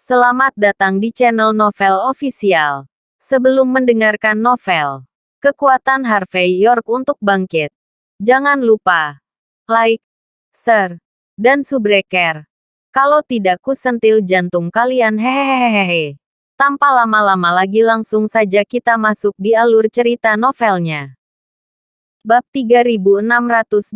Selamat datang di channel Novel Official. Sebelum mendengarkan novel, kekuatan Harvey York untuk bangkit. Jangan lupa like, share, dan subscribe. Kalau tidak kusentil jantung kalian hehehehe. Tanpa lama-lama lagi langsung saja kita masuk di alur cerita novelnya. Bab 3621.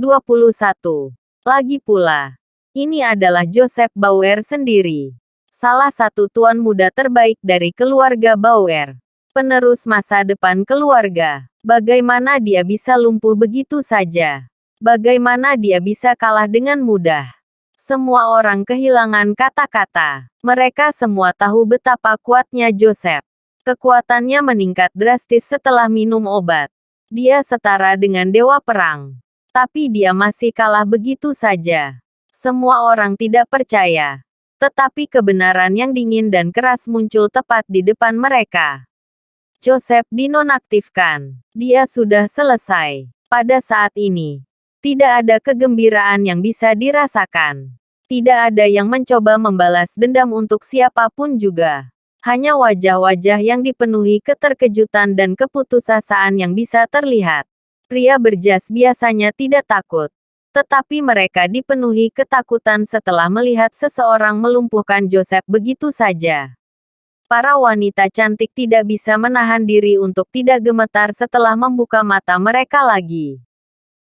Lagi pula, ini adalah Joseph Bauer sendiri. Salah satu tuan muda terbaik dari keluarga Bauer. Penerus masa depan keluarga. Bagaimana dia bisa lumpuh begitu saja? Bagaimana dia bisa kalah dengan mudah? Semua orang kehilangan kata-kata. Mereka semua tahu betapa kuatnya Joseph. Kekuatannya meningkat drastis setelah minum obat. Dia setara dengan dewa perang. Tapi dia masih kalah begitu saja. Semua orang tidak percaya. Tetapi kebenaran yang dingin dan keras muncul tepat di depan mereka. Joseph dinonaktifkan. Dia sudah selesai. Pada saat ini, tidak ada kegembiraan yang bisa dirasakan. Tidak ada yang mencoba membalas dendam untuk siapapun juga. Hanya wajah-wajah yang dipenuhi keterkejutan dan keputusasaan yang bisa terlihat. Pria berjas biasanya tidak takut. Tetapi mereka dipenuhi ketakutan setelah melihat seseorang melumpuhkan Joseph begitu saja. Para wanita cantik tidak bisa menahan diri untuk tidak gemetar setelah membuka mata mereka lagi.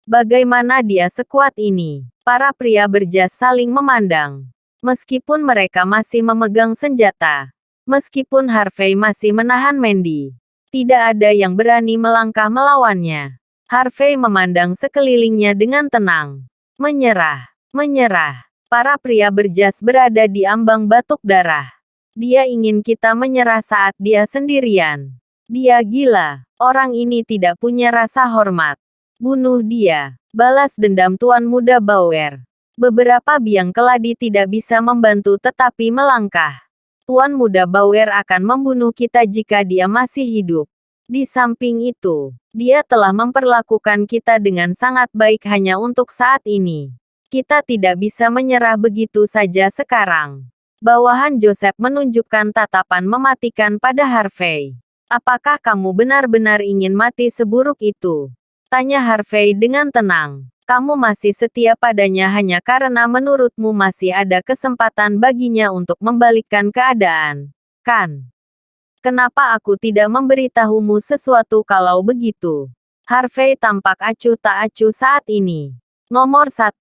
Bagaimana dia sekuat ini? Para pria berjas saling memandang. Meskipun mereka masih memegang senjata. Meskipun Harvey masih menahan Mandy. Tidak ada yang berani melangkah melawannya. Harvey memandang sekelilingnya dengan tenang. Menyerah. Menyerah. Para pria berjas berada di ambang batuk darah. Dia ingin kita menyerah saat dia sendirian. Dia gila. Orang ini tidak punya rasa hormat. Bunuh dia. Balas dendam Tuan Muda Bauer. Beberapa biang keladi tidak bisa membantu tetapi melangkah. Tuan Muda Bauer akan membunuh kita jika dia masih hidup. Di samping itu, dia telah memperlakukan kita dengan sangat baik hanya untuk saat ini. Kita tidak bisa menyerah begitu saja sekarang. Bawahan Joseph menunjukkan tatapan mematikan pada Harvey. Apakah kamu benar-benar ingin mati seburuk itu? Tanya Harvey dengan tenang. Kamu masih setia padanya hanya karena menurutmu masih ada kesempatan baginya untuk membalikkan keadaan, kan? Kenapa aku tidak memberitahumu sesuatu kalau begitu? Harvey tampak acuh tak acuh saat ini. Nomor 1.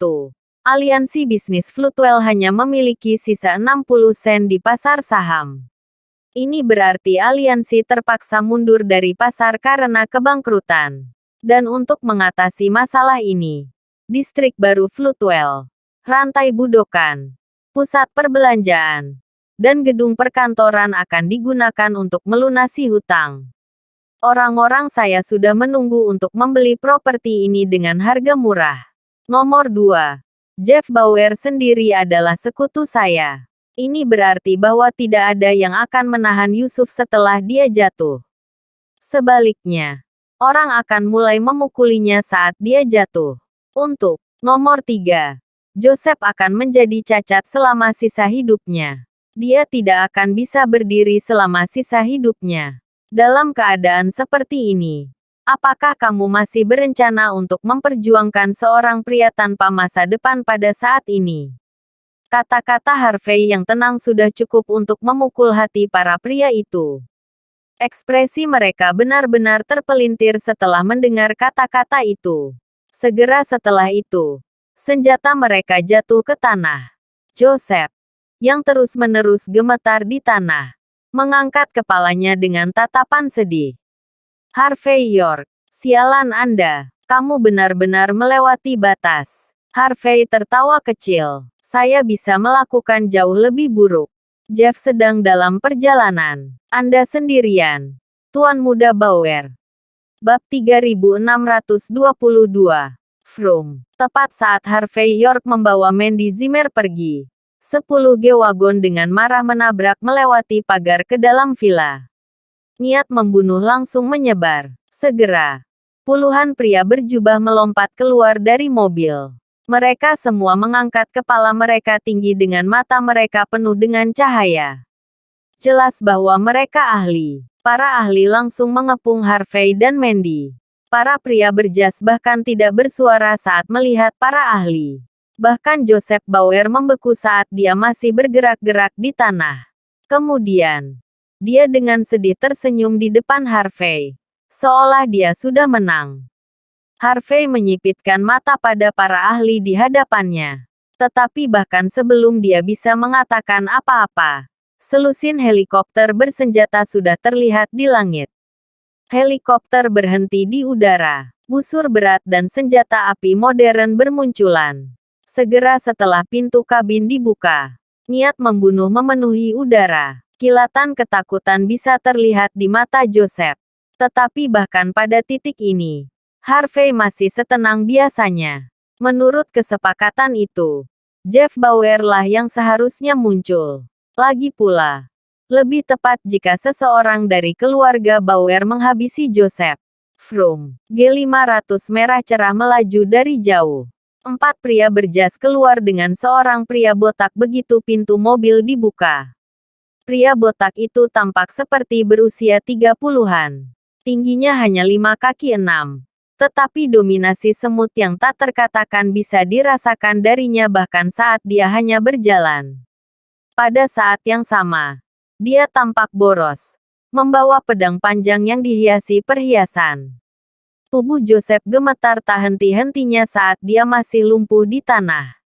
Aliansi bisnis Floodwell hanya memiliki sisa 60 sen di pasar saham. Ini berarti aliansi terpaksa mundur dari pasar karena kebangkrutan. Dan untuk mengatasi masalah ini, distrik baru Floodwell, rantai budokan, pusat perbelanjaan, dan gedung perkantoran akan digunakan untuk melunasi hutang. Orang-orang saya sudah menunggu untuk membeli properti ini dengan harga murah. Nomor 2. Jeff Bauer sendiri adalah sekutu saya. Ini berarti bahwa tidak ada yang akan menahan Yusuf setelah dia jatuh. Sebaliknya, orang akan mulai memukulinya saat dia jatuh. Untuk nomor 3. Joseph akan menjadi cacat selama sisa hidupnya. Dia tidak akan bisa berdiri selama sisa hidupnya. Dalam keadaan seperti ini, apakah kamu masih berencana untuk memperjuangkan seorang pria tanpa masa depan pada saat ini? Kata-kata Harvey yang tenang sudah cukup untuk memukul hati para pria itu. Ekspresi mereka benar-benar terpelintir setelah mendengar kata-kata itu. Segera setelah itu, senjata mereka jatuh ke tanah. Joseph, yang terus-menerus gemetar di tanah, mengangkat kepalanya dengan tatapan sedih. Harvey York, sialan Anda, kamu benar-benar melewati batas. Harvey tertawa kecil. Saya bisa melakukan jauh lebih buruk. Jeff sedang dalam perjalanan. Anda sendirian. Tuan Muda Bauer. Bab 3622. Vroom. Tepat saat Harvey York membawa Mandy Zimmer pergi. 10 G-Wagon dengan marah menabrak melewati pagar ke dalam villa. Niat membunuh langsung menyebar. Segera, puluhan pria berjubah melompat keluar dari mobil. Mereka semua mengangkat kepala mereka tinggi dengan mata mereka penuh dengan cahaya. Jelas bahwa mereka ahli. Para ahli langsung mengepung Harvey dan Mandy. Para pria berjas bahkan tidak bersuara saat melihat para ahli. Bahkan Joseph Bauer membeku saat dia masih bergerak-gerak di tanah. Kemudian, dia dengan sedih tersenyum di depan Harvey. Seolah dia sudah menang. Harvey menyipitkan mata pada para ahli di hadapannya. Tetapi bahkan sebelum dia bisa mengatakan apa-apa, selusin helikopter bersenjata sudah terlihat di langit. Helikopter berhenti di udara. Busur berat dan senjata api modern bermunculan. Segera setelah pintu kabin dibuka, niat membunuh memenuhi udara. Kilatan ketakutan bisa terlihat di mata Joseph. Tetapi bahkan pada titik ini, Harvey masih setenang biasanya. Menurut kesepakatan itu, Jeff Bauer lah yang seharusnya muncul. Lagi pula, lebih tepat jika seseorang dari keluarga Bauer menghabisi Joseph. Vroom. G500 merah cerah melaju dari jauh. 4 pria berjas keluar dengan seorang pria botak begitu pintu mobil dibuka. Pria botak itu tampak seperti berusia 30-an. Tingginya hanya 5 kaki 6. Tetapi dominasi semut yang tak terkatakan bisa dirasakan darinya bahkan saat dia hanya berjalan. Pada saat yang sama, dia tampak boros, membawa pedang panjang yang dihiasi perhiasan. Tubuh Joseph gemetar tak henti-hentinya saat dia masih lumpuh di tanah.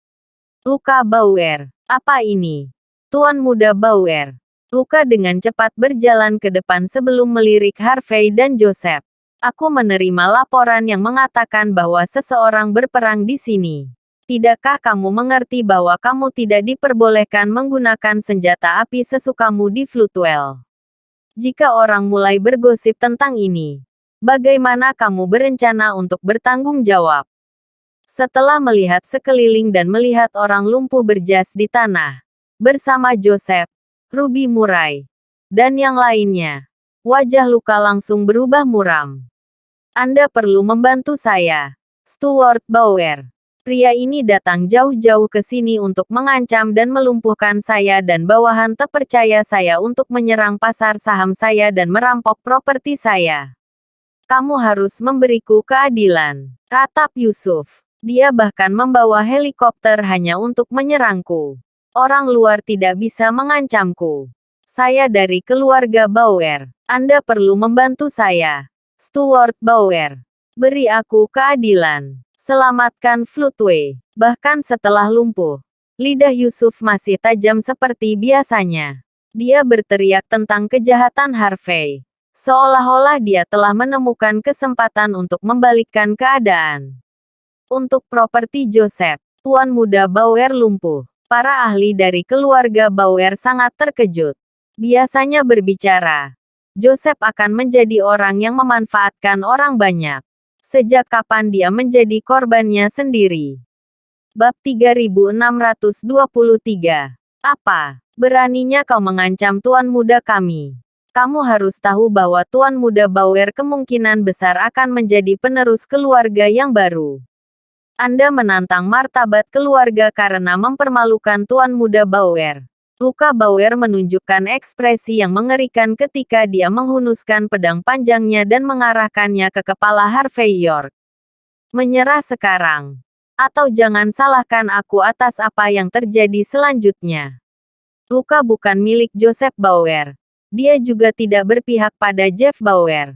Luka Bauer, apa ini? Tuan Muda Bauer. Luka dengan cepat berjalan ke depan sebelum melirik Harvey dan Joseph. Aku menerima laporan yang mengatakan bahwa seseorang berperang di sini. Tidakkah kamu mengerti bahwa kamu tidak diperbolehkan menggunakan senjata api sesukamu di Floodwell? Jika orang mulai bergosip tentang ini, bagaimana kamu berencana untuk bertanggung jawab? Setelah melihat sekeliling dan melihat orang lumpuh berjas di tanah, bersama Joseph, Ruby Murray, dan yang lainnya, wajah Luka langsung berubah muram. Anda perlu membantu saya, Stuart Bauer. Pria ini datang jauh-jauh ke sini untuk mengancam dan melumpuhkan saya dan bawahan terpercaya saya untuk menyerang pasar saham saya dan merampok properti saya. Kamu harus memberiku keadilan, ratap Yusuf. Dia bahkan membawa helikopter hanya untuk menyerangku. Orang luar tidak bisa mengancamku. Saya dari keluarga Bauer. Anda perlu membantu saya, Stuart Bauer. Beri aku keadilan. Selamatkan Floodway. Bahkan setelah lumpuh, lidah Yusuf masih tajam seperti biasanya. Dia berteriak tentang kejahatan Harvey. Seolah-olah dia telah menemukan kesempatan untuk membalikkan keadaan. Untuk properti Joseph, Tuan Muda Bauer lumpuh. Para ahli dari keluarga Bauer sangat terkejut. Biasanya berbicara, Joseph akan menjadi orang yang memanfaatkan orang banyak. Sejak kapan dia menjadi korbannya sendiri? Bab 3623. Apa? Beraninya kau mengancam Tuan Muda kami? Kamu harus tahu bahwa Tuan Muda Bauer kemungkinan besar akan menjadi penerus keluarga yang baru. Anda menantang martabat keluarga karena mempermalukan Tuan Muda Bauer. Luka Bauer menunjukkan ekspresi yang mengerikan ketika dia menghunuskan pedang panjangnya dan mengarahkannya ke kepala Harvey York. Menyerah sekarang. Atau jangan salahkan aku atas apa yang terjadi selanjutnya. Luka bukan milik Joseph Bauer. Dia juga tidak berpihak pada Jeff Bauer.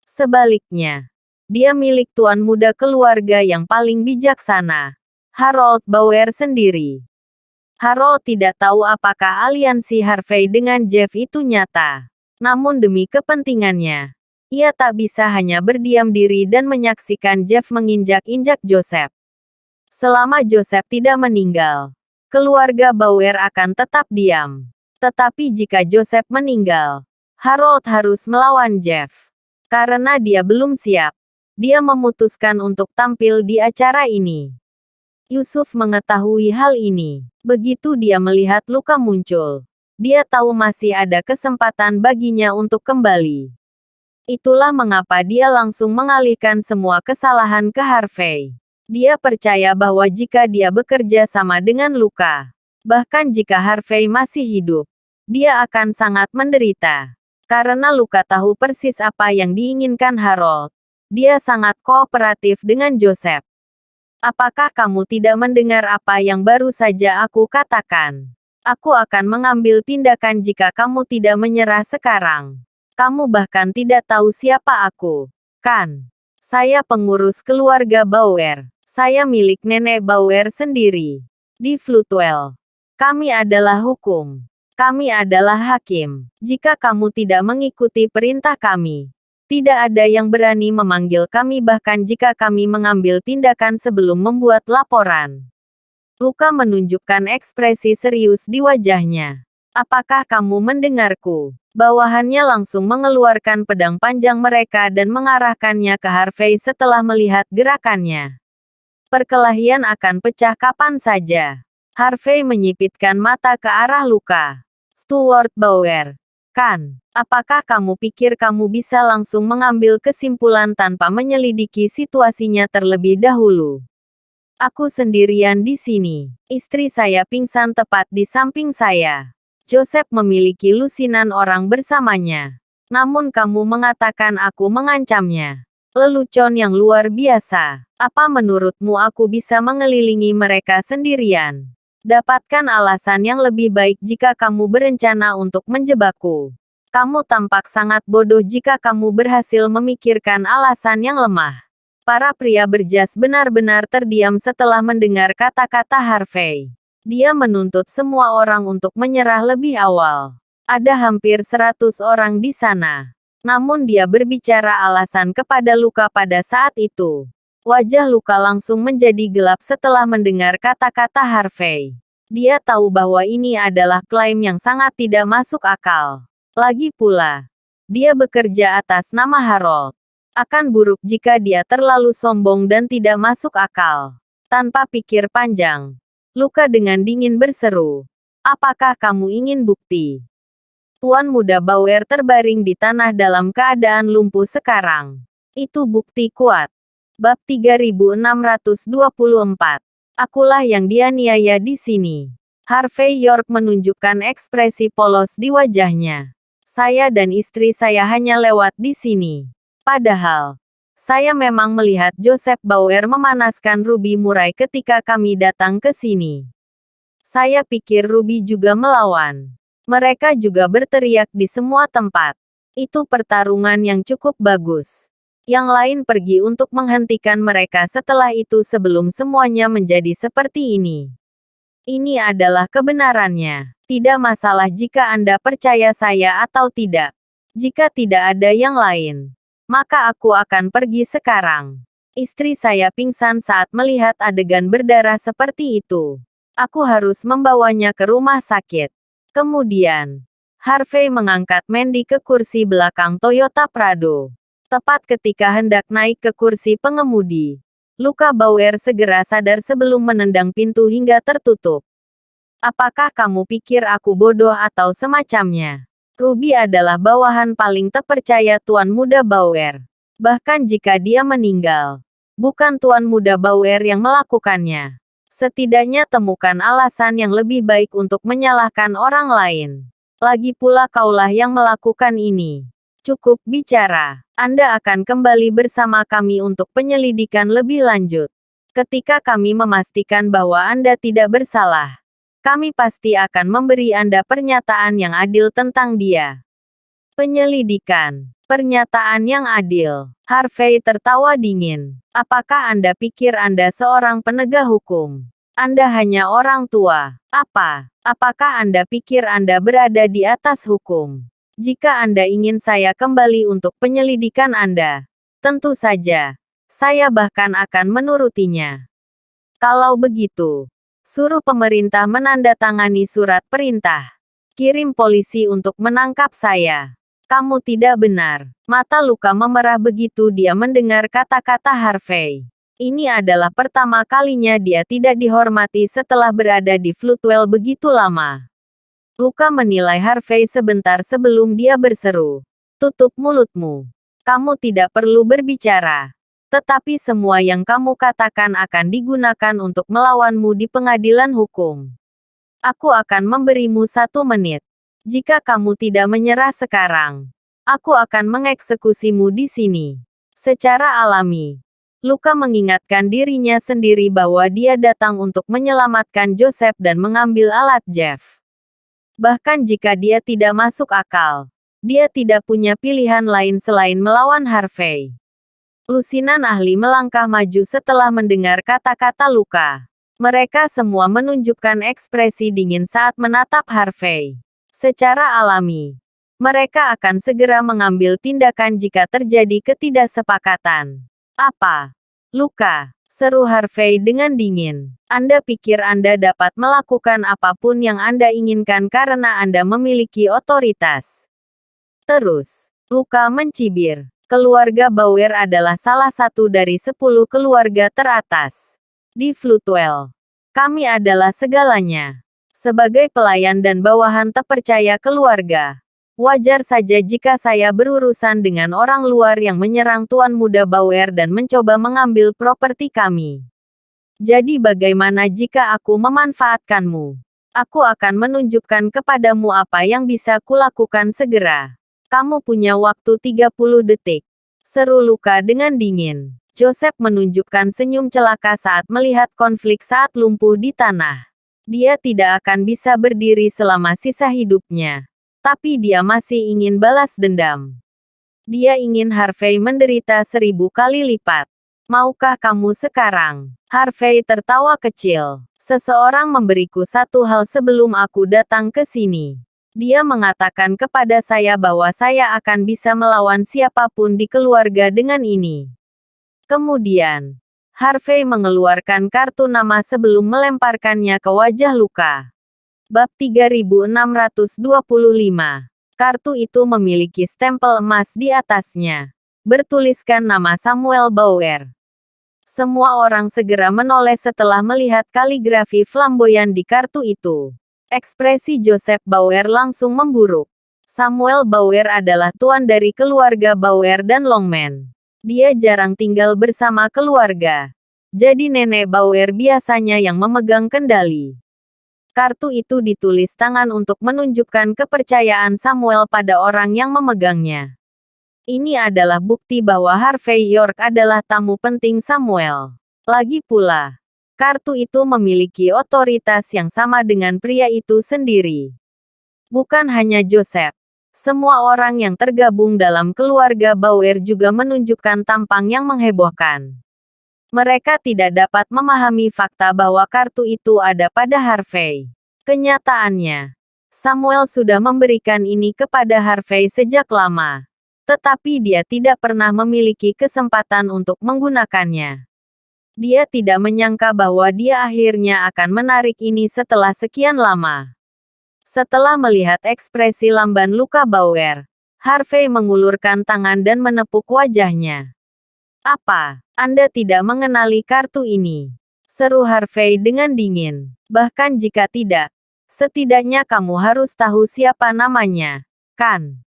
Sebaliknya, dia milik Tuan Muda keluarga yang paling bijaksana, Harold Bauer sendiri. Harold tidak tahu apakah aliansi Harvey dengan Jeff itu nyata. Namun demi kepentingannya, ia tak bisa hanya berdiam diri dan menyaksikan Jeff menginjak-injak Joseph. Selama Joseph tidak meninggal, keluarga Bauer akan tetap diam. Tetapi jika Joseph meninggal, Harold harus melawan Jeff. Karena dia belum siap, dia memutuskan untuk tampil di acara ini. Yusuf mengetahui hal ini. Begitu dia melihat Luka muncul, dia tahu masih ada kesempatan baginya untuk kembali. Itulah mengapa dia langsung mengalihkan semua kesalahan ke Harvey. Dia percaya bahwa jika dia bekerja sama dengan Luka, bahkan jika Harvey masih hidup, dia akan sangat menderita. Karena Luka tahu persis apa yang diinginkan Harold. Dia sangat kooperatif dengan Joseph. Apakah kamu tidak mendengar apa yang baru saja aku katakan? Aku akan mengambil tindakan jika kamu tidak menyerah sekarang. Kamu bahkan tidak tahu siapa aku, kan? Saya pengurus keluarga Bauer. Saya milik nenek Bauer sendiri. Di Floodwell. Kami adalah hukum. Kami adalah hakim. Jika kamu tidak mengikuti perintah kami, tidak ada yang berani memanggil kami bahkan jika kami mengambil tindakan sebelum membuat laporan. Luka menunjukkan ekspresi serius di wajahnya. Apakah kamu mendengarku? Bawahannya langsung mengeluarkan pedang panjang mereka dan mengarahkannya ke Harvey setelah melihat gerakannya. Perkelahian akan pecah kapan saja. Harvey menyipitkan mata ke arah Luka. Stuart Bauer. Kan? Apakah kamu pikir kamu bisa langsung mengambil kesimpulan tanpa menyelidiki situasinya terlebih dahulu? Aku sendirian di sini. Istri saya pingsan tepat di samping saya. Joseph memiliki lusinan orang bersamanya. Namun kamu mengatakan aku mengancamnya. Lelucon yang luar biasa. Apa menurutmu aku bisa mengelilingi mereka sendirian? Dapatkan alasan yang lebih baik jika kamu berencana untuk menjebakku. Kamu tampak sangat bodoh jika kamu berhasil memikirkan alasan yang lemah. Para pria berjas benar-benar terdiam setelah mendengar kata-kata Harvey. Dia menuntut semua orang untuk menyerah lebih awal. Ada hampir 100 orang di sana. Namun dia berbicara alasan kepada Luka pada saat itu. Wajah Luka langsung menjadi gelap setelah mendengar kata-kata Harvey. Dia tahu bahwa ini adalah klaim yang sangat tidak masuk akal. Lagi pula, dia bekerja atas nama Harold. Akan buruk jika dia terlalu sombong dan tidak masuk akal. Tanpa pikir panjang, Luka dengan dingin berseru, "Apakah kamu ingin bukti?" Tuan Muda Bauer terbaring di tanah dalam keadaan lumpuh sekarang. Itu bukti kuat. Bab 3624. Akulah yang dianiaya di sini. Harvey York menunjukkan ekspresi polos di wajahnya. Saya dan istri saya hanya lewat di sini. Padahal, saya memang melihat Joseph Bauer memanaskan Ruby Murray ketika kami datang ke sini. Saya pikir Ruby juga melawan. Mereka juga berteriak di semua tempat. Itu pertarungan yang cukup bagus. Yang lain pergi untuk menghentikan mereka setelah itu sebelum semuanya menjadi seperti ini. Ini adalah kebenarannya. Tidak masalah jika Anda percaya saya atau tidak. Jika tidak ada yang lain, maka aku akan pergi sekarang. Istri saya pingsan saat melihat adegan berdarah seperti itu. Aku harus membawanya ke rumah sakit. Kemudian, Harvey mengangkat Mandy ke kursi belakang Toyota Prado. Tepat ketika hendak naik ke kursi pengemudi, Luka Bauer segera sadar sebelum menendang pintu hingga tertutup. Apakah kamu pikir aku bodoh atau semacamnya? Ruby adalah bawahan paling terpercaya Tuan Muda Bauer. Bahkan jika dia meninggal, bukan Tuan Muda Bauer yang melakukannya. Setidaknya temukan alasan yang lebih baik untuk menyalahkan orang lain. Lagi pula kaulah yang melakukan ini. Cukup bicara. Anda akan kembali bersama kami untuk penyelidikan lebih lanjut. Ketika kami memastikan bahwa Anda tidak bersalah, kami pasti akan memberi Anda pernyataan yang adil tentang dia. Penyelidikan. Pernyataan yang adil. Harvey tertawa dingin. Apakah Anda pikir Anda seorang penegak hukum? Anda hanya orang tua. Apa? Apakah Anda pikir Anda berada di atas hukum? Jika Anda ingin saya kembali untuk penyelidikan Anda, tentu saja, saya bahkan akan menurutinya. Kalau begitu, suruh pemerintah menandatangani surat perintah. Kirim polisi untuk menangkap saya. Kamu tidak benar. Mata Luka memerah begitu dia mendengar kata-kata Harvey. Ini adalah pertama kalinya dia tidak dihormati setelah berada di Floodwell begitu lama. Luka menilai Harvey sebentar sebelum dia berseru, "Tutup mulutmu. Kamu tidak perlu berbicara. Tetapi semua yang kamu katakan akan digunakan untuk melawanmu di pengadilan hukum. Aku akan memberimu 1 menit. Jika kamu tidak menyerah sekarang, aku akan mengeksekusimu di sini. Secara alami, Luka mengingatkan dirinya sendiri bahwa dia datang untuk menyelamatkan Joseph dan mengambil alat Jeff. Bahkan jika dia tidak masuk akal, dia tidak punya pilihan lain selain melawan Harvey. Lusinan ahli melangkah maju setelah mendengar kata-kata Luka. Mereka semua menunjukkan ekspresi dingin saat menatap Harvey. Secara alami, mereka akan segera mengambil tindakan jika terjadi ketidaksepakatan. Apa? Luka, seru Harvey dengan dingin. Anda pikir Anda dapat melakukan apapun yang Anda inginkan karena Anda memiliki otoritas. Terus, Luka mencibir. Keluarga Bauer adalah salah satu dari 10 keluarga teratas di Floodwell. Kami adalah segalanya. Sebagai pelayan dan bawahan terpercaya keluarga, wajar saja jika saya berurusan dengan orang luar yang menyerang Tuan Muda Bauer dan mencoba mengambil properti kami. Jadi bagaimana jika aku memanfaatkanmu? Aku akan menunjukkan kepadamu apa yang bisa kulakukan segera. Kamu punya waktu 30 detik. Seru Luka dengan dingin. Joseph menunjukkan senyum celaka saat melihat konflik saat lumpuh di tanah. Dia tidak akan bisa berdiri selama sisa hidupnya. Tapi dia masih ingin balas dendam. Dia ingin Harvey menderita 1000 kali lipat. Maukah kamu sekarang? Harvey tertawa kecil. Seseorang memberiku satu hal sebelum aku datang ke sini. Dia mengatakan kepada saya bahwa saya akan bisa melawan siapapun di keluarga dengan ini. Kemudian, Harvey mengeluarkan kartu nama sebelum melemparkannya ke wajah Luka. Bab 3625. Kartu itu memiliki stempel emas di atasnya. Bertuliskan nama Samuel Bauer. Semua orang segera menoleh setelah melihat kaligrafi flamboyan di kartu itu. Ekspresi Joseph Bauer langsung memburuk. Samuel Bauer adalah tuan dari keluarga Bauer dan Longman. Dia jarang tinggal bersama keluarga. Jadi nenek Bauer biasanya yang memegang kendali. Kartu itu ditulis tangan untuk menunjukkan kepercayaan Samuel pada orang yang memegangnya. Ini adalah bukti bahwa Harvey York adalah tamu penting Samuel. Lagi pula, kartu itu memiliki otoritas yang sama dengan pria itu sendiri. Bukan hanya Joseph. Semua orang yang tergabung dalam keluarga Bauer juga menunjukkan tampang yang menghebohkan. Mereka tidak dapat memahami fakta bahwa kartu itu ada pada Harvey. Kenyataannya, Samuel sudah memberikan ini kepada Harvey sejak lama. Tetapi dia tidak pernah memiliki kesempatan untuk menggunakannya. Dia tidak menyangka bahwa dia akhirnya akan menarik ini setelah sekian lama. Setelah melihat ekspresi lamban Luka Bauer, Harvey mengulurkan tangan dan menepuk wajahnya. Apa? Anda tidak mengenali kartu ini? Seru Harvey dengan dingin. Bahkan jika tidak, setidaknya kamu harus tahu siapa namanya, kan?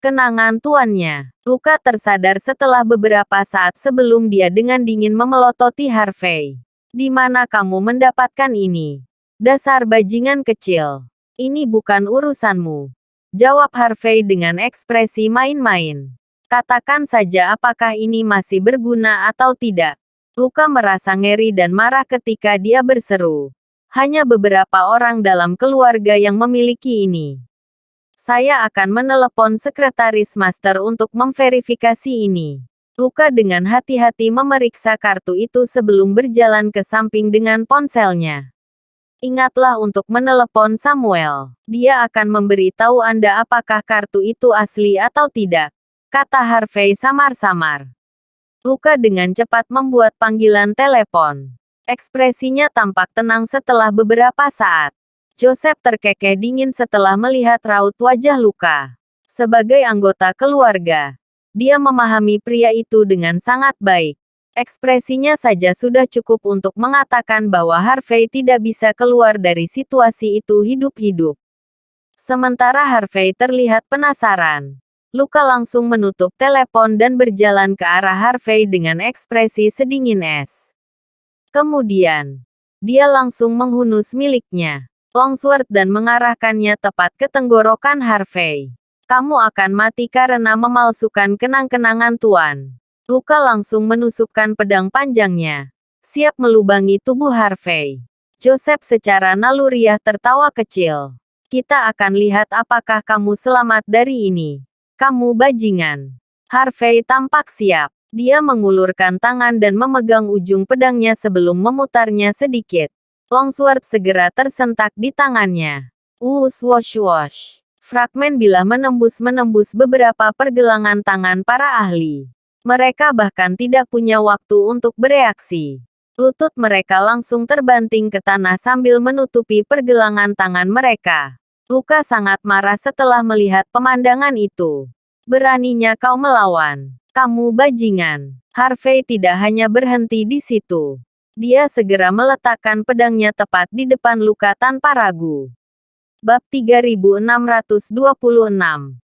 Kenangan tuannya. Luka tersadar setelah beberapa saat sebelum dia dengan dingin memelototi Harvey. Di mana kamu mendapatkan ini? Dasar bajingan kecil. Ini bukan urusanmu. Jawab Harvey dengan ekspresi main-main. Katakan saja apakah ini masih berguna atau tidak. Luka merasa ngeri dan marah ketika dia berseru. Hanya beberapa orang dalam keluarga yang memiliki ini. Saya akan menelepon sekretaris master untuk memverifikasi ini. Luka dengan hati-hati memeriksa kartu itu sebelum berjalan ke samping dengan ponselnya. Ingatlah untuk menelepon Samuel. Dia akan memberitahu Anda apakah kartu itu asli atau tidak, kata Harvey samar-samar. Luka dengan cepat membuat panggilan telepon. Ekspresinya tampak tenang setelah beberapa saat. Joseph terkekeh dingin setelah melihat raut wajah Luka. Sebagai anggota keluarga, dia memahami pria itu dengan sangat baik. Ekspresinya saja sudah cukup untuk mengatakan bahwa Harvey tidak bisa keluar dari situasi itu hidup-hidup. Sementara Harvey terlihat penasaran, Luka langsung menutup telepon dan berjalan ke arah Harvey dengan ekspresi sedingin es. Kemudian, dia langsung menghunus miliknya. longsword dan mengarahkannya tepat ke tenggorokan Harvey. Kamu akan mati karena memalsukan kenang-kenangan Tuan. Luka langsung menusukkan pedang panjangnya, siap melubangi tubuh Harvey. Joseph secara naluriah tertawa kecil. Kita akan lihat apakah kamu selamat dari ini. Kamu bajingan. Harvey tampak siap. Dia mengulurkan tangan dan memegang ujung pedangnya sebelum memutarnya sedikit. Longsword segera tersentak di tangannya. Wosh wosh. Fragmen bilah menembus beberapa pergelangan tangan para ahli. Mereka bahkan tidak punya waktu untuk bereaksi. Lutut mereka langsung terbanting ke tanah sambil menutupi pergelangan tangan mereka. Luka sangat marah setelah melihat pemandangan itu. Beraninya kau melawan. Kamu bajingan. Harvey tidak hanya berhenti di situ. Dia segera meletakkan pedangnya tepat di depan Luka tanpa ragu. Bab 3626.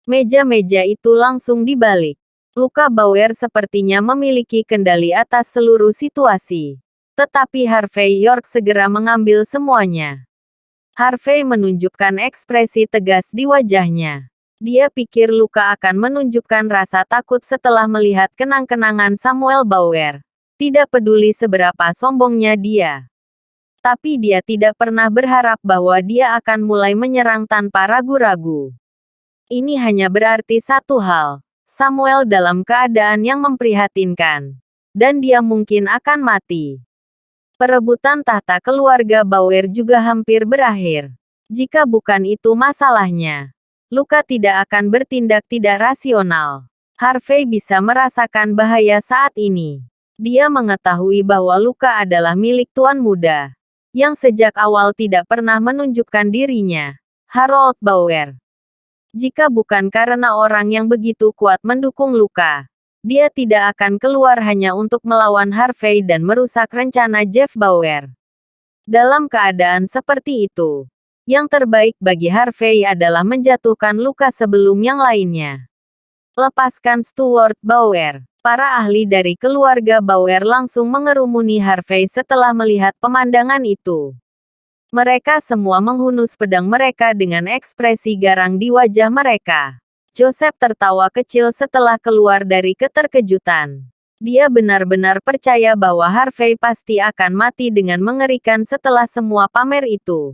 Meja-meja itu langsung dibalik. Luka Bauer sepertinya memiliki kendali atas seluruh situasi. Tetapi Harvey York segera mengambil semuanya. Harvey menunjukkan ekspresi tegas di wajahnya. Dia pikir Luka akan menunjukkan rasa takut setelah melihat kenang-kenangan Samuel Bauer. Tidak peduli seberapa sombongnya dia. Tapi dia tidak pernah berharap bahwa dia akan mulai menyerang tanpa ragu-ragu. Ini hanya berarti satu hal. Samuel dalam keadaan yang memprihatinkan. Dan dia mungkin akan mati. Perebutan tahta keluarga Bauer juga hampir berakhir. Jika bukan itu masalahnya, Luka tidak akan bertindak tidak rasional. Harvey bisa merasakan bahaya saat ini. Dia mengetahui bahwa Luka adalah milik Tuan Muda. Yang sejak awal tidak pernah menunjukkan dirinya. Harold Bauer. Jika bukan karena orang yang begitu kuat mendukung Luka, dia tidak akan keluar hanya untuk melawan Harvey dan merusak rencana Jeff Bauer. Dalam keadaan seperti itu, yang terbaik bagi Harvey adalah menjatuhkan Luka sebelum yang lainnya. Lepaskan Stuart Bauer. Para ahli dari keluarga Bauer langsung mengerumuni Harvey setelah melihat pemandangan itu. Mereka semua menghunus pedang mereka dengan ekspresi garang di wajah mereka. Joseph tertawa kecil setelah keluar dari keterkejutan. Dia benar-benar percaya bahwa Harvey pasti akan mati dengan mengerikan setelah semua pamer itu.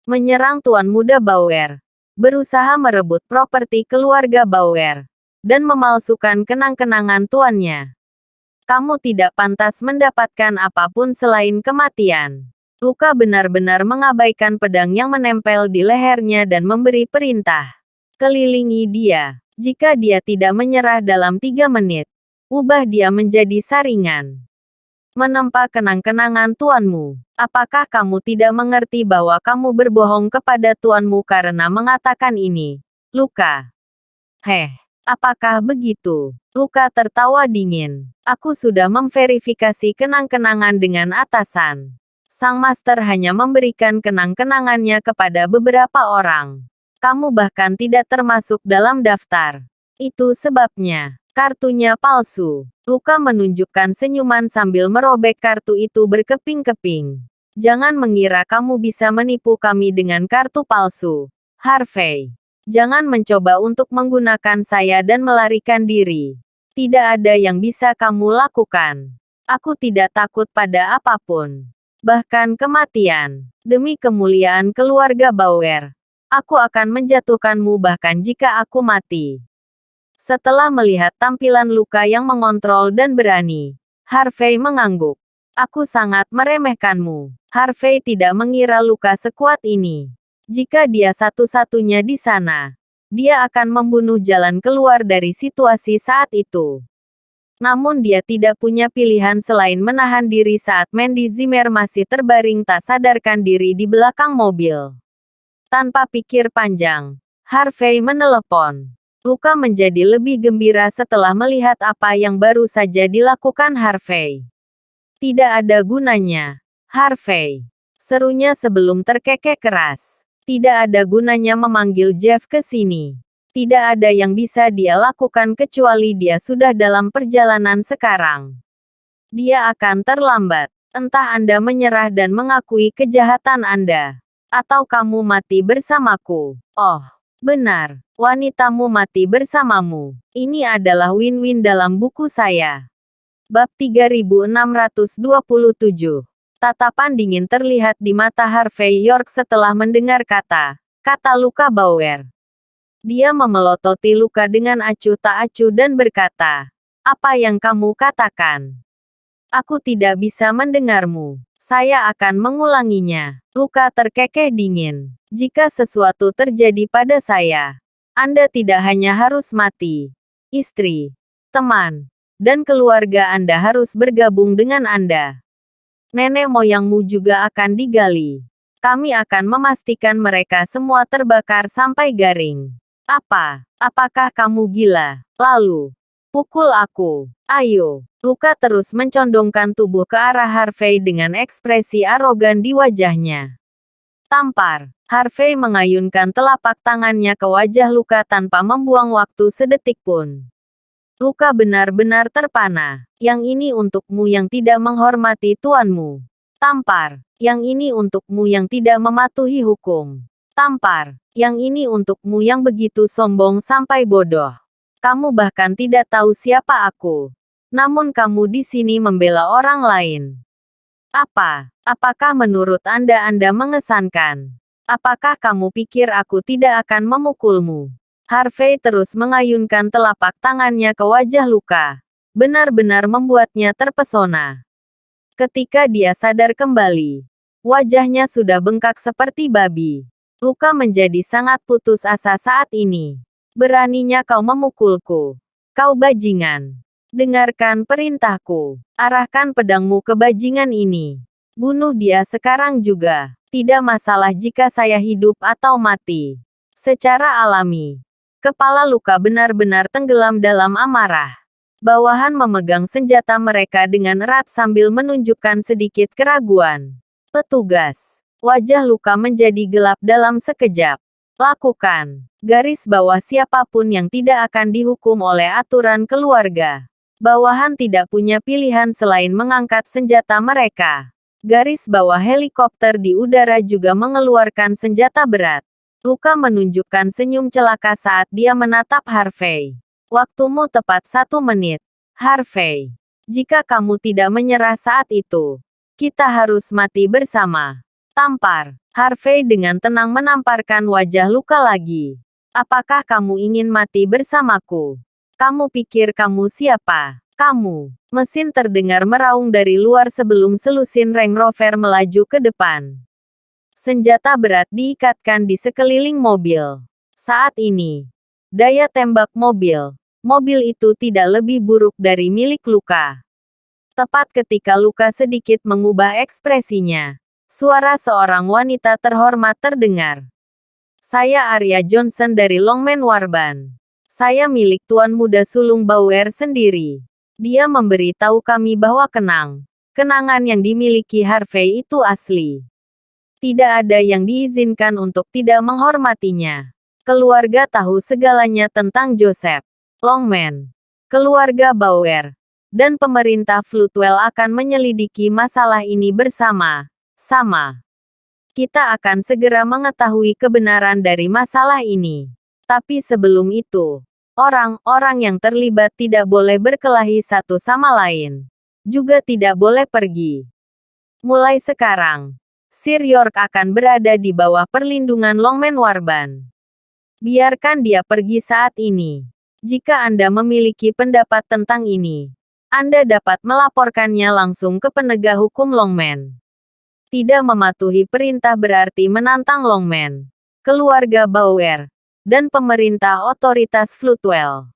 Menyerang Tuan Muda Bauer. Berusaha merebut properti keluarga Bauer. Dan memalsukan kenang-kenangan tuannya. Kamu tidak pantas mendapatkan apapun selain kematian. Luka benar-benar mengabaikan pedang yang menempel di lehernya dan memberi perintah. Kelilingi dia. Jika dia tidak menyerah dalam 3 menit, ubah dia menjadi saringan. Menempa kenang-kenangan tuanmu. Apakah kamu tidak mengerti bahwa kamu berbohong kepada tuanmu karena mengatakan ini? Luka. Apakah begitu? Luka tertawa dingin. Aku sudah memverifikasi kenang-kenangan dengan atasan. Sang master hanya memberikan kenang-kenangannya kepada beberapa orang. Kamu bahkan tidak termasuk dalam daftar. Itu sebabnya. Kartunya palsu. Luka menunjukkan senyuman sambil merobek kartu itu berkeping-keping. Jangan mengira kamu bisa menipu kami dengan kartu palsu. Harvey. Jangan mencoba untuk menggunakan saya dan melarikan diri. Tidak ada yang bisa kamu lakukan. Aku tidak takut pada apapun. Bahkan kematian. Demi kemuliaan keluarga Bauer. Aku akan menjatuhkanmu bahkan jika aku mati. Setelah melihat tampilan Luka yang mengontrol dan berani, Harvey mengangguk. Aku sangat meremehkanmu. Harvey tidak mengira Luka sekuat ini. Jika dia satu-satunya di sana, dia akan membunuh jalan keluar dari situasi saat itu. Namun dia tidak punya pilihan selain menahan diri saat Mandy Zimmer masih terbaring tak sadarkan diri di belakang mobil. Tanpa pikir panjang, Harvey menelepon. Luka menjadi lebih gembira setelah melihat apa yang baru saja dilakukan Harvey. Tidak ada gunanya, Harvey. Serunya sebelum terkekeh keras. Tidak ada gunanya memanggil Jeff ke sini. Tidak ada yang bisa dia lakukan kecuali dia sudah dalam perjalanan sekarang. Dia akan terlambat. Entah Anda menyerah dan mengakui kejahatan Anda. Atau kamu mati bersamaku. Oh, benar. Wanitamu mati bersamamu. Ini adalah win-win dalam buku saya. Bab 3627. Tatapan dingin terlihat di mata Harvey York setelah mendengar kata Luka Bauer. Dia memelototi Luka dengan acuh tak acuh dan berkata, "Apa yang kamu katakan? Aku tidak bisa mendengarmu. Saya akan mengulanginya." Luka terkekeh dingin. "Jika sesuatu terjadi pada saya, Anda tidak hanya harus mati. Istri, teman, dan keluarga Anda harus bergabung dengan Anda. Nenek moyangmu juga akan digali. Kami akan memastikan mereka semua terbakar sampai garing. Apakah kamu gila? Lalu, pukul aku. Ayo." Luka terus mencondongkan tubuh ke arah Harvey dengan ekspresi arogan di wajahnya. Tampar. Harvey mengayunkan telapak tangannya ke wajah Luka tanpa membuang waktu sedetik pun. Luka benar-benar terpana. "Yang ini untukmu yang tidak menghormati tuanmu. Tampar. Yang ini untukmu yang tidak mematuhi hukum. Tampar. Yang ini untukmu yang begitu sombong sampai bodoh. Kamu bahkan tidak tahu siapa aku. Namun kamu di sini membela orang lain. Apakah menurut Anda mengesankan? Apakah kamu pikir aku tidak akan memukulmu?" Harvey terus mengayunkan telapak tangannya ke wajah Luka. Benar-benar membuatnya terpesona. Ketika dia sadar kembali, wajahnya sudah bengkak seperti babi. Luka menjadi sangat putus asa saat ini. "Beraninya kau memukulku. Kau bajingan. Dengarkan perintahku. Arahkan pedangmu ke bajingan ini. Bunuh dia sekarang juga. Tidak masalah jika saya hidup atau mati." Secara alami, kepala Luka benar-benar tenggelam dalam amarah. Bawahan memegang senjata mereka dengan erat sambil menunjukkan sedikit keraguan. "Petugas." Wajah Luka menjadi gelap dalam sekejap. "Lakukan. Garis bawah siapapun yang tidak akan dihukum oleh aturan keluarga." Bawahan tidak punya pilihan selain mengangkat senjata mereka. Garis bawah helikopter di udara juga mengeluarkan senjata berat. Luka menunjukkan senyum celaka saat dia menatap Harvey. "Waktumu tepat 1 menit. Harvey. Jika kamu tidak menyerah saat itu, kita harus mati bersama." Tampar. Harvey dengan tenang menamparkan wajah Luka lagi. "Apakah kamu ingin mati bersamaku? Kamu pikir kamu siapa? Kamu?" Mesin terdengar meraung dari luar sebelum selusin Range Rover melaju ke depan. Senjata berat diikatkan di sekeliling mobil. Saat ini, daya tembak mobil itu tidak lebih buruk dari milik Luka. Tepat ketika Luka sedikit mengubah ekspresinya, suara seorang wanita terhormat terdengar. "Saya Arya Johnson dari Longman Warban. Saya milik Tuan Muda Sulung Bauer sendiri. Dia memberi tahu kami bahwa kenangan yang dimiliki Harvey itu asli. Tidak ada yang diizinkan untuk tidak menghormatinya. Keluarga tahu segalanya tentang Joseph Longman, keluarga Bauer, dan pemerintah Floodwell akan menyelidiki masalah ini bersama-sama. Kita akan segera mengetahui kebenaran dari masalah ini. Tapi sebelum itu, orang-orang yang terlibat tidak boleh berkelahi satu sama lain. Juga tidak boleh pergi. Mulai sekarang, Sir York akan berada di bawah perlindungan Longman Warban. Biarkan dia pergi saat ini. Jika Anda memiliki pendapat tentang ini, Anda dapat melaporkannya langsung ke penegak hukum Longman. Tidak mematuhi perintah berarti menantang Longman, keluarga Bauer, dan pemerintah otoritas Floodwell.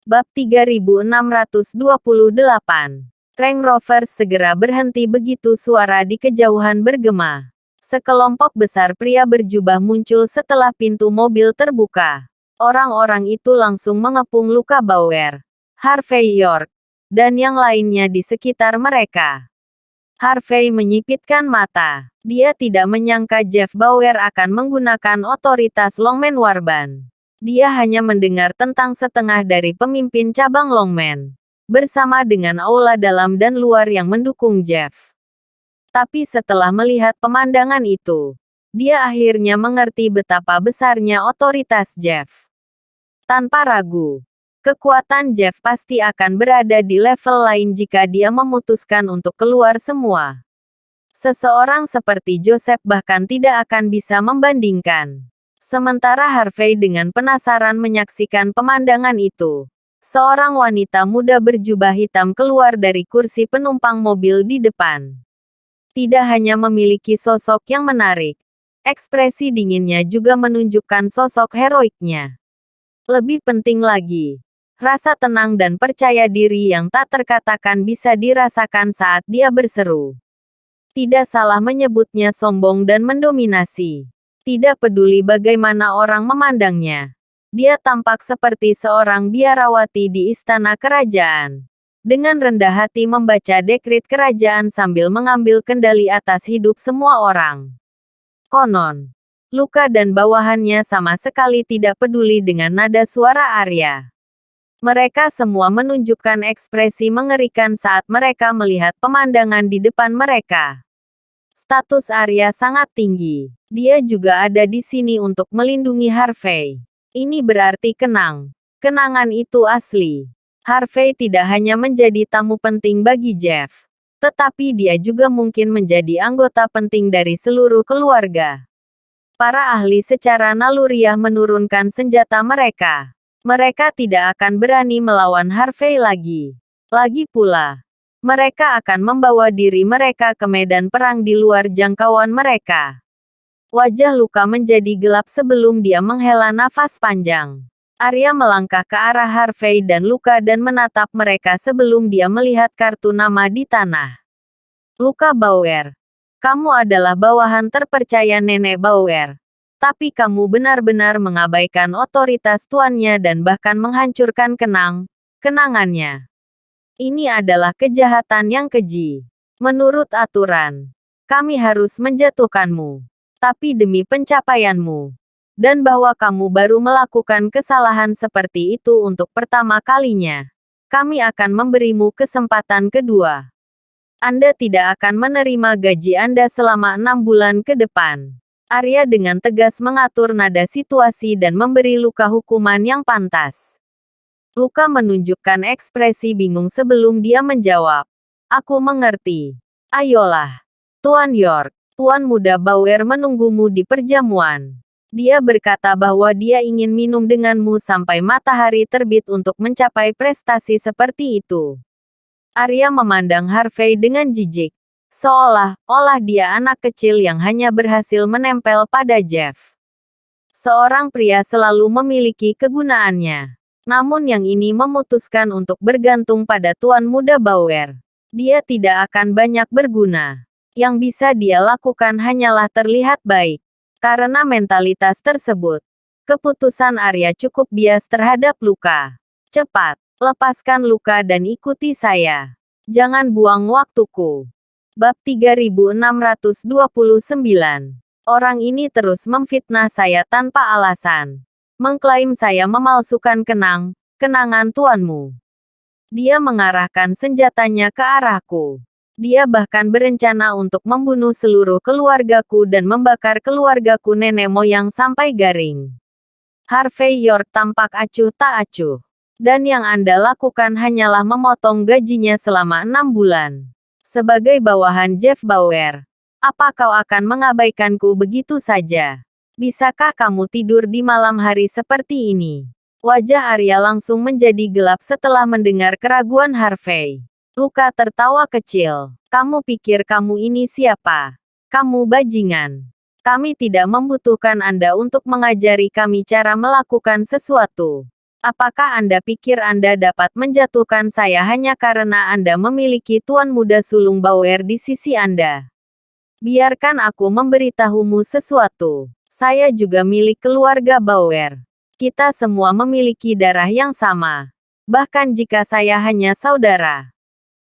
Bab 3628. Range Rover segera berhenti begitu suara di kejauhan bergema. Sekelompok besar pria berjubah muncul setelah pintu mobil terbuka. Orang-orang itu langsung mengepung Luka Bauer, Harvey York, dan yang lainnya di sekitar mereka. Harvey menyipitkan mata. Dia tidak menyangka Jeff Bauer akan menggunakan otoritas Longman Warban. Dia hanya mendengar tentang setengah dari pemimpin cabang Longman, bersama dengan aula dalam dan luar yang mendukung Jeff. Tapi setelah melihat pemandangan itu, dia akhirnya mengerti betapa besarnya otoritas Jeff. Tanpa ragu, kekuatan Jeff pasti akan berada di level lain jika dia memutuskan untuk keluar semua. Seseorang seperti Joseph bahkan tidak akan bisa membandingkan. Sementara Harvey dengan penasaran menyaksikan pemandangan itu. Seorang wanita muda berjubah hitam keluar dari kursi penumpang mobil di depan. Tidak hanya memiliki sosok yang menarik, ekspresi dinginnya juga menunjukkan sosok heroiknya. Lebih penting lagi, rasa tenang dan percaya diri yang tak terkatakan bisa dirasakan saat dia berseru. Tidak salah menyebutnya sombong dan mendominasi. Tidak peduli bagaimana orang memandangnya. Dia tampak seperti seorang biarawati di istana kerajaan. Dengan rendah hati membaca dekrit kerajaan sambil mengambil kendali atas hidup semua orang. Konon, Luka dan bawahannya sama sekali tidak peduli dengan nada suara Arya. Mereka semua menunjukkan ekspresi mengerikan saat mereka melihat pemandangan di depan mereka. Status Arya sangat tinggi. Dia juga ada di sini untuk melindungi Harvey. Ini berarti kenangan itu asli. Harvey tidak hanya menjadi tamu penting bagi Jeff, tetapi dia juga mungkin menjadi anggota penting dari seluruh keluarga. Para ahli secara naluriah menurunkan senjata mereka. Mereka tidak akan berani melawan Harvey lagi. Lagi pula, mereka akan membawa diri mereka ke medan perang di luar jangkauan mereka. Wajah Luka menjadi gelap sebelum dia menghela nafas panjang. Arya melangkah ke arah Harvey dan Luka dan menatap mereka sebelum dia melihat kartu nama di tanah. Luka Bauer. Kamu adalah bawahan terpercaya Nenek Bauer. Tapi kamu benar-benar mengabaikan otoritas tuannya dan bahkan menghancurkan kenangannya. Ini adalah kejahatan yang keji. Menurut aturan, kami harus menjatuhkanmu. Tapi demi pencapaianmu, dan bahwa kamu baru melakukan kesalahan seperti itu untuk pertama kalinya, kami akan memberimu kesempatan kedua. Anda tidak akan menerima gaji Anda selama 6 bulan ke depan. Arya dengan tegas mengatur nada situasi dan memberi Luka hukuman yang pantas. Luka menunjukkan ekspresi bingung sebelum dia menjawab. Aku mengerti. Ayolah, Tuan York. Tuan Muda Bauer menunggumu di perjamuan. Dia berkata bahwa dia ingin minum denganmu sampai matahari terbit untuk mencapai prestasi seperti itu. Arya memandang Harvey dengan jijik. Seolah-olah dia anak kecil yang hanya berhasil menempel pada Jeff. Seorang pria selalu memiliki kegunaannya. Namun yang ini memutuskan untuk bergantung pada Tuan Muda Bauer. Dia tidak akan banyak berguna. Yang bisa dia lakukan hanyalah terlihat baik. Karena mentalitas tersebut, keputusan Arya cukup bias terhadap Luka. Cepat, lepaskan Luka dan ikuti saya. Jangan buang waktuku. Bab 3629. Orang ini terus memfitnah saya tanpa alasan. Mengklaim saya memalsukan kenangan tuanmu. Dia mengarahkan senjatanya ke arahku. Dia bahkan berencana untuk membunuh seluruh keluargaku dan membakar keluargaku nenek moyang sampai garing. Harvey York tampak acuh tak acuh. Dan yang Anda lakukan hanyalah memotong gajinya selama 6 bulan. Sebagai bawahan Jeff Bauer, apa kau akan mengabaikanku begitu saja? Bisakah kamu tidur di malam hari seperti ini? Wajah Arya langsung menjadi gelap setelah mendengar keraguan Harvey. Luka tertawa kecil. Kamu pikir kamu ini siapa? Kamu bajingan. Kami tidak membutuhkan Anda untuk mengajari kami cara melakukan sesuatu. Apakah Anda pikir Anda dapat menjatuhkan saya hanya karena Anda memiliki Tuan Muda Sulung Bauer di sisi Anda? Biarkan aku memberitahumu sesuatu. Saya juga milik keluarga Bauer. Kita semua memiliki darah yang sama. Bahkan jika saya hanya saudara.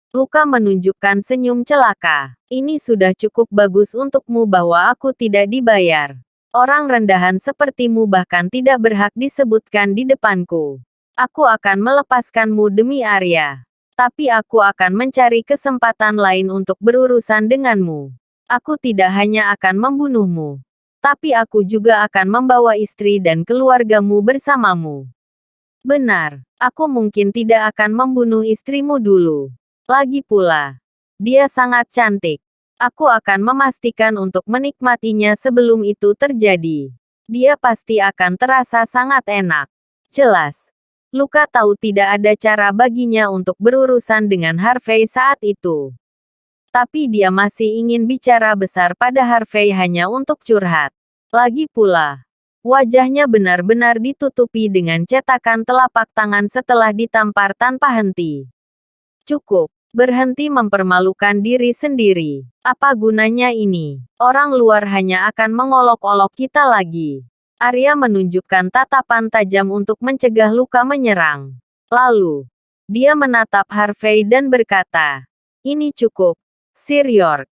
Luka menunjukkan senyum celaka. Ini sudah cukup bagus untukmu bahwa aku tidak dibayar. Orang rendahan sepertimu bahkan tidak berhak disebutkan di depanku. Aku akan melepaskanmu demi Arya. Tapi aku akan mencari kesempatan lain untuk berurusan denganmu. Aku tidak hanya akan membunuhmu. Tapi aku juga akan membawa istri dan keluargamu bersamamu. Benar, aku mungkin tidak akan membunuh istrimu dulu. Lagi pula, dia sangat cantik. Aku akan memastikan untuk menikmatinya sebelum itu terjadi. Dia pasti akan terasa sangat enak. Jelas. Luka tahu tidak ada cara baginya untuk berurusan dengan Harvey saat itu. Tapi dia masih ingin bicara besar pada Harvey hanya untuk curhat. Lagi pula, wajahnya benar-benar ditutupi dengan cetakan telapak tangan setelah ditampar tanpa henti. Cukup, berhenti mempermalukan diri sendiri. Apa gunanya ini? Orang luar hanya akan mengolok-olok kita lagi. Arya menunjukkan tatapan tajam untuk mencegah luka menyerang. Lalu, dia menatap Harvey dan berkata, "Ini cukup, Sir York.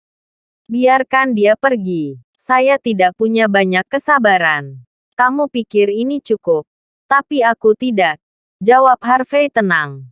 Biarkan dia pergi. Saya tidak punya banyak kesabaran." "Kamu pikir ini cukup? Tapi aku tidak," jawab Harvey tenang.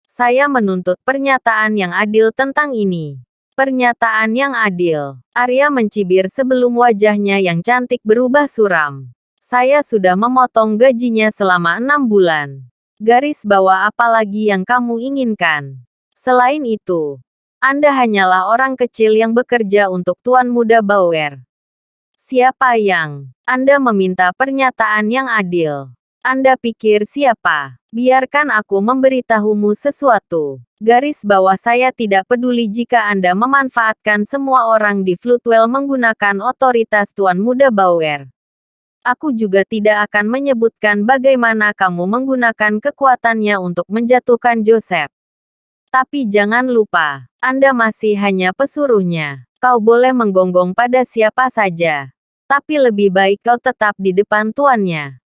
"Saya menuntut pernyataan yang adil tentang ini." "Pernyataan yang adil." Arya mencibir sebelum wajahnya yang cantik berubah suram. "Saya sudah memotong gajinya selama 6 bulan. Garis bawah apa lagi yang kamu inginkan? Selain itu, Anda hanyalah orang kecil yang bekerja untuk Tuan Muda Bauer. Siapa yang Anda meminta pernyataan yang adil? Anda pikir siapa? Biarkan aku memberitahumu sesuatu. Garis bawah saya tidak peduli jika Anda memanfaatkan semua orang di Floodwell menggunakan otoritas Tuan Muda Bauer. Aku juga tidak akan menyebutkan bagaimana kamu menggunakan kekuatannya untuk menjatuhkan Joseph. Tapi jangan lupa, Anda masih hanya pesuruhnya. Kau boleh menggonggong pada siapa saja. Tapi lebih baik kau tetap di depan tuannya.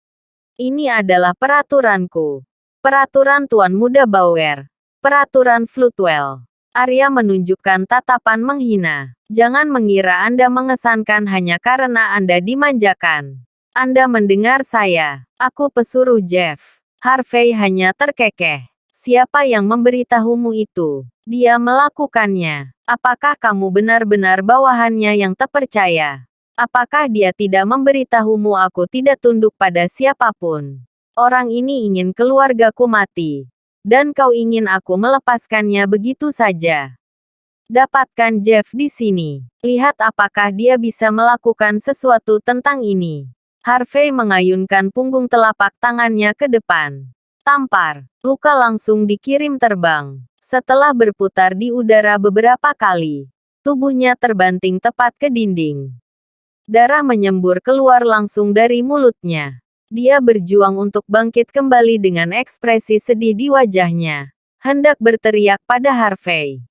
Ini adalah peraturanku. Peraturan Tuan Muda Bauer. Peraturan Floodwell." Arya menunjukkan tatapan menghina. "Jangan mengira Anda mengesankan hanya karena Anda dimanjakan. Anda mendengar saya. Aku pesuruh Jeff." Harvey hanya terkekeh. "Siapa yang memberitahumu itu? Dia melakukannya. Apakah kamu benar-benar bawahannya yang terpercaya? Apakah dia tidak memberitahumu aku tidak tunduk pada siapapun? Orang ini ingin keluargaku mati. Dan kau ingin aku melepaskannya begitu saja. Dapatkan Jeff di sini. Lihat apakah dia bisa melakukan sesuatu tentang ini." Harvey mengayunkan punggung telapak tangannya ke depan. Tampar. Luka langsung dikirim terbang. Setelah berputar di udara beberapa kali, tubuhnya terbanting tepat ke dinding. Darah menyembur keluar langsung dari mulutnya. Dia berjuang untuk bangkit kembali dengan ekspresi sedih di wajahnya. Hendak berteriak pada Harvey.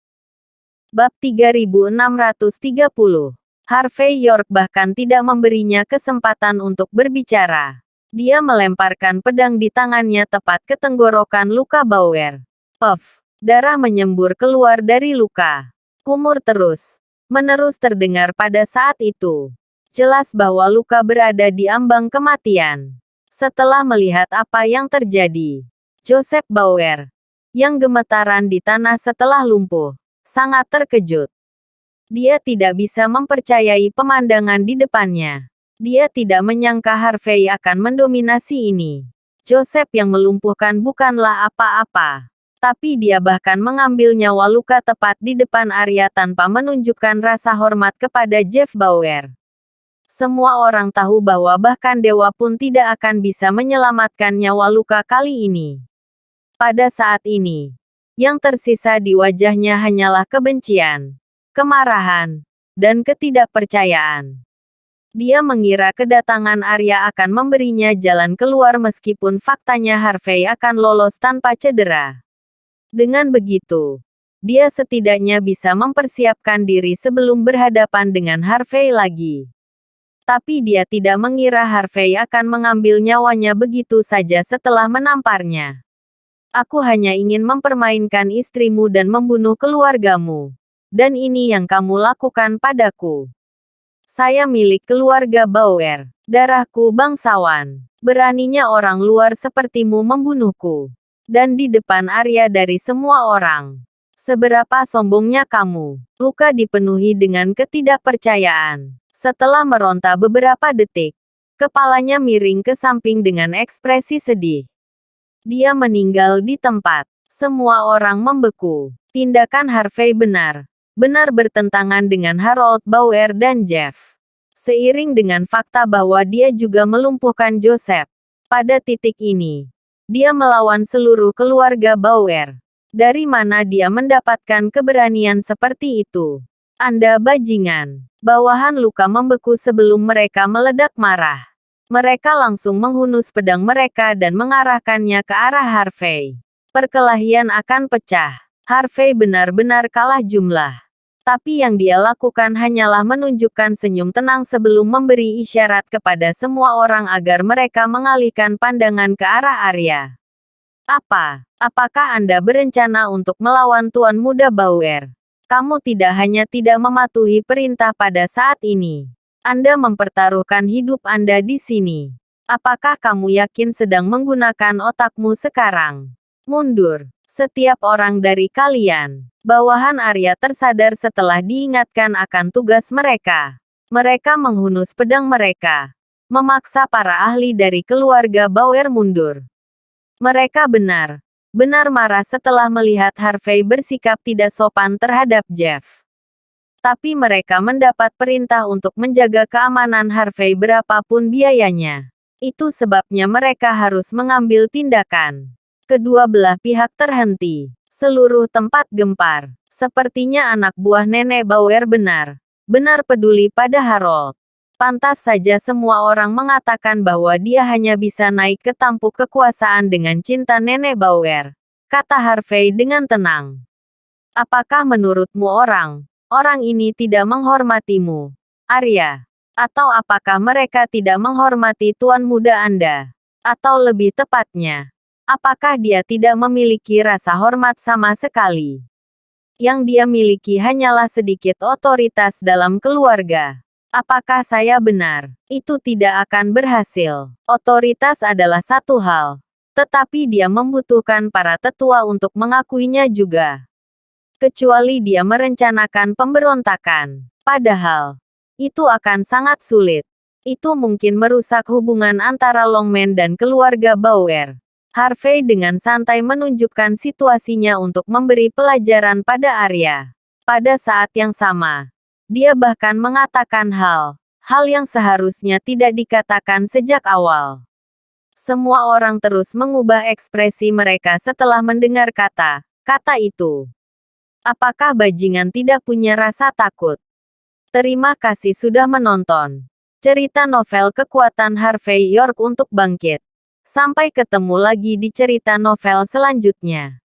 Bab 3630. Harvey York bahkan tidak memberinya kesempatan untuk berbicara. Dia melemparkan pedang di tangannya tepat ke tenggorokan luka Bauer. Puff. Darah menyembur keluar dari luka. Kumur terus-menerus terdengar pada saat itu. Jelas bahwa luka berada di ambang kematian. Setelah melihat apa yang terjadi, Joseph Bauer, yang gemetaran di tanah setelah lumpuh, sangat terkejut. Dia tidak bisa mempercayai pemandangan di depannya. Dia tidak menyangka Harvey akan mendominasi ini. Joseph yang melumpuhkan bukanlah apa-apa. Tapi dia bahkan mengambil nyawa luka tepat di depan Arya tanpa menunjukkan rasa hormat kepada Jeff Bauer. Semua orang tahu bahwa bahkan dewa pun tidak akan bisa menyelamatkan nyawa luka kali ini. Pada saat ini, yang tersisa di wajahnya hanyalah kebencian, kemarahan, dan ketidakpercayaan. Dia mengira kedatangan Arya akan memberinya jalan keluar meskipun faktanya Harvey akan lolos tanpa cedera. Dengan begitu, dia setidaknya bisa mempersiapkan diri sebelum berhadapan dengan Harvey lagi. Tapi dia tidak mengira Harvey akan mengambil nyawanya begitu saja setelah menamparnya. "Aku hanya ingin mempermainkan istrimu dan membunuh keluargamu. Dan ini yang kamu lakukan padaku. Saya milik keluarga Bauer. Darahku bangsawan. Beraninya orang luar sepertimu membunuhku. Dan di depan Arya dari semua orang. Seberapa sombongnya kamu?" Luka dipenuhi dengan ketidakpercayaan. Setelah meronta beberapa detik, kepalanya miring ke samping dengan ekspresi sedih. Dia meninggal di tempat. Semua orang membeku. Tindakan Harvey benar bertentangan dengan Harold Bauer dan Jeff. Seiring dengan fakta bahwa dia juga melumpuhkan Joseph. Pada titik ini, dia melawan seluruh keluarga Bauer. Dari mana dia mendapatkan keberanian seperti itu? Anda bajingan. Bawahan luka membeku sebelum mereka meledak marah. Mereka langsung menghunus pedang mereka dan mengarahkannya ke arah Harvey. Perkelahian akan pecah. Harvey benar-benar kalah jumlah. Tapi yang dia lakukan hanyalah menunjukkan senyum tenang sebelum memberi isyarat kepada semua orang agar mereka mengalihkan pandangan ke arah Arya. Apakah Anda berencana untuk melawan Tuan Muda Bauer? Kamu tidak hanya tidak mematuhi perintah pada saat ini. Anda mempertaruhkan hidup Anda di sini. Apakah kamu yakin sedang menggunakan otakmu sekarang? Mundur. Setiap orang dari kalian. Bawahan Arya tersadar setelah diingatkan akan tugas mereka. Mereka menghunus pedang mereka. Memaksa para ahli dari keluarga Bauer mundur. Mereka benar marah setelah melihat Harvey bersikap tidak sopan terhadap Jeff. Tapi mereka mendapat perintah untuk menjaga keamanan Harvey berapapun biayanya. Itu sebabnya mereka harus mengambil tindakan. Kedua belah pihak terhenti. Seluruh tempat gempar. Sepertinya anak buah nenek Bauer benar peduli pada Harold. Pantas saja semua orang mengatakan bahwa dia hanya bisa naik ke tampuk kekuasaan dengan cinta nenek Bauer, kata Harvey dengan tenang. Apakah menurutmu orang ini tidak menghormatimu, Arya? Atau apakah mereka tidak menghormati Tuan Muda Anda? Atau lebih tepatnya, apakah dia tidak memiliki rasa hormat sama sekali? Yang dia miliki hanyalah sedikit otoritas dalam keluarga. Apakah saya benar? Itu tidak akan berhasil. Otoritas adalah satu hal. Tetapi dia membutuhkan para tetua untuk mengakuinya juga. Kecuali dia merencanakan pemberontakan. Padahal, itu akan sangat sulit. Itu mungkin merusak hubungan antara Longman dan keluarga Bauer. Harvey dengan santai menunjukkan situasinya untuk memberi pelajaran pada Arya. Pada saat yang sama, dia bahkan mengatakan hal yang seharusnya tidak dikatakan sejak awal. Semua orang terus mengubah ekspresi mereka setelah mendengar kata itu. Apakah bajingan tidak punya rasa takut? Terima kasih sudah menonton cerita novel Kekuatan Harvey York untuk Bangkit. Sampai ketemu lagi di cerita novel selanjutnya.